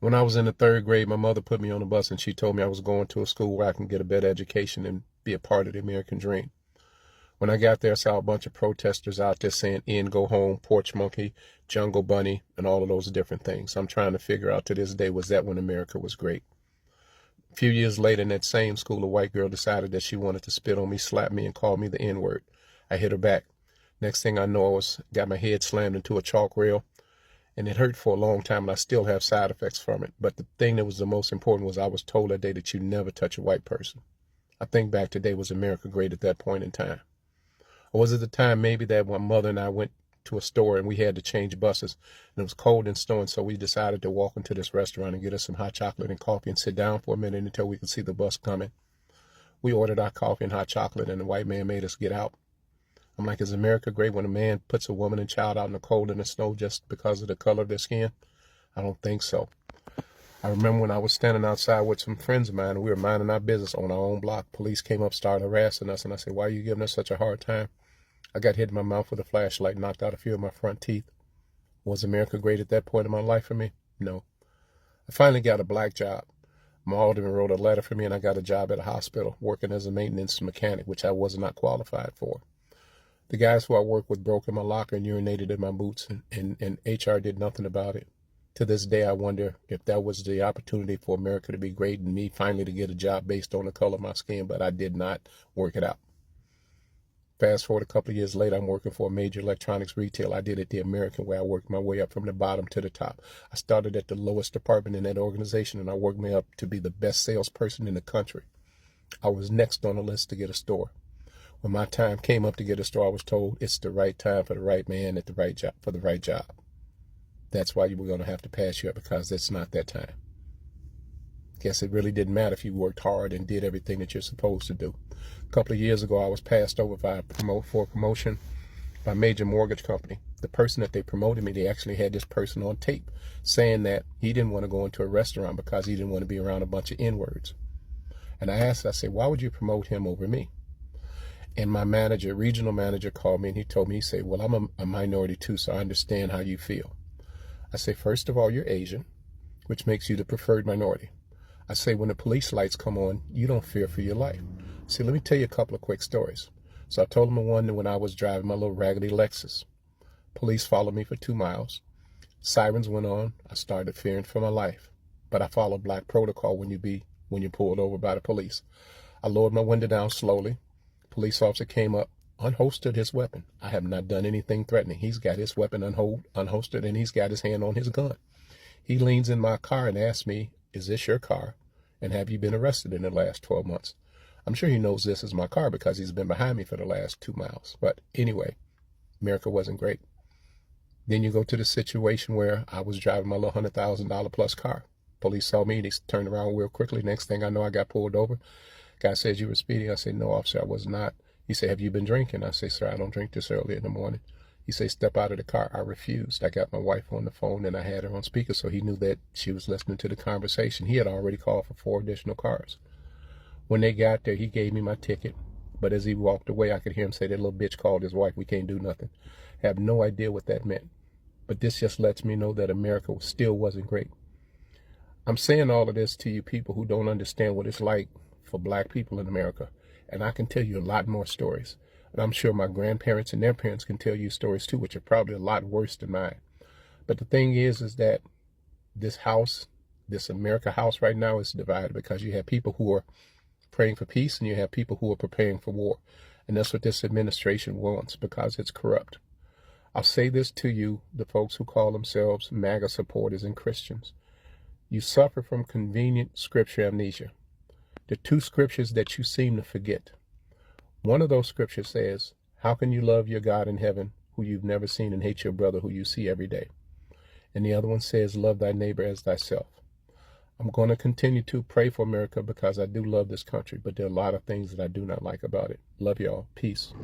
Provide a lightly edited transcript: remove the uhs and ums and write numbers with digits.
When I was in the third grade, my mother put me on a bus and she told me I was going to a school where I can get a better education and be a part of the American dream. When I got there, I saw a bunch of protesters out there saying, "In, go home, porch monkey, jungle bunny," and all of those different things. I'm trying to figure out to this day, was that when America was great? A few years later, in that same school, a white girl decided that she wanted to spit on me, slap me, and call me the N-word. I hit her back. Next thing I know, got my head slammed into a chalk rail, and it hurt for a long time, and I still have side effects from it. But the thing that was the most important was I was told that day that you never touch a white person. I think back today, was America great at that point in time? Or was it the time maybe that my mother and I went to a store and we had to change buses and it was cold and snowing, so we decided to walk into this restaurant and get us some hot chocolate and coffee and sit down for a minute until we could see the bus coming. We ordered our coffee and hot chocolate and the white man made us get out. I'm like, is America great when a man puts a woman and child out in the cold and the snow just because of the color of their skin? I don't think so. I remember when I was standing outside with some friends of mine and we were minding our business on our own block. Police came up, started harassing us, and I said, "Why are you giving us such a hard time?" I got hit in my mouth with a flashlight, knocked out a few of my front teeth. Was America great at that point in my life for me? No. I finally got a black job. My alderman wrote a letter for me and I got a job at a hospital working as a maintenance mechanic, which I was not qualified for. The guys who I worked with broke in my locker and urinated in my boots, and HR did nothing about it. To this day, I wonder if that was the opportunity for America to be great and me finally to get a job based on the color of my skin, but I did not work it out. Fast forward a couple of years later, I'm working for a major electronics retailer. I did it the American way. I worked my way up from the bottom to the top. I started at the lowest department in that organization, and I worked me up to be the best salesperson in the country. I was next on the list to get a store. When my time came up to get a store, I was told it's the right time for the right man at the right job for the right job. That's why you were going to have to pass you up, because it's not that time. Guess it really didn't matter if you worked hard and did everything that you're supposed to do. A couple of years ago, I was passed over for a promotion by a major mortgage company. The person that they promoted me, they actually had this person on tape saying that he didn't want to go into a restaurant because he didn't want to be around a bunch of N-words. And I said, "Why would you promote him over me?" And my manager, regional manager, called me and he told me, he said, "Well, I'm a minority too, so I understand how you feel." I say, "First of all, you're Asian, which makes you the preferred minority." I say, when the police lights come on, you don't fear for your life. See, let me tell you a couple of quick stories. So I told him one when I was driving my little raggedy Lexus. Police followed me for 2 miles. Sirens went on. I started fearing for my life. But I followed black protocol when you're pulled over by the police. I lowered my window down slowly. Police officer came up, unholstered his weapon. I have not done anything threatening. He's got his weapon unholstered, and he's got his hand on his gun. He leans in my car and asks me, "Is this your car? And have you been arrested in the last 12 months? I'm sure he knows this is my car because he's been behind me for the last 2 miles. But anyway, America wasn't great. Then you go to the situation where I was driving my little $100,000 plus car. Police saw me, they turned around real quickly. Next thing I know, I got pulled over. Guy says, "You were speeding." I said, "No, officer, I was not." He said, "Have you been drinking?" I say, "Sir, I don't drink this early in the morning." He said, "Step out of the car." I refused. I got my wife on the phone and I had her on speaker, so he knew that she was listening to the conversation. He had already called for 4 additional cars. When they got there, he gave me my ticket. But as he walked away, I could hear him say, "That little bitch called his wife. We can't do nothing." I have no idea what that meant. But this just lets me know that America still wasn't great. I'm saying all of this to you people who don't understand what it's like for black people in America. And I can tell you a lot more stories. And I'm sure my grandparents and their parents can tell you stories too, which are probably a lot worse than mine. But the thing is that this house, this America house right now is divided because you have people who are praying for peace and you have people who are preparing for war. And that's what this administration wants because it's corrupt. I'll say this to you, the folks who call themselves MAGA supporters and Christians. You suffer from convenient scripture amnesia. The 2 scriptures that you seem to forget. One of those scriptures says, "How can you love your God in heaven who you've never seen and hate your brother who you see every day?" And the other one says, "Love thy neighbor as thyself." I'm going to continue to pray for America because I do love this country, but there are a lot of things that I do not like about it. Love y'all. Peace.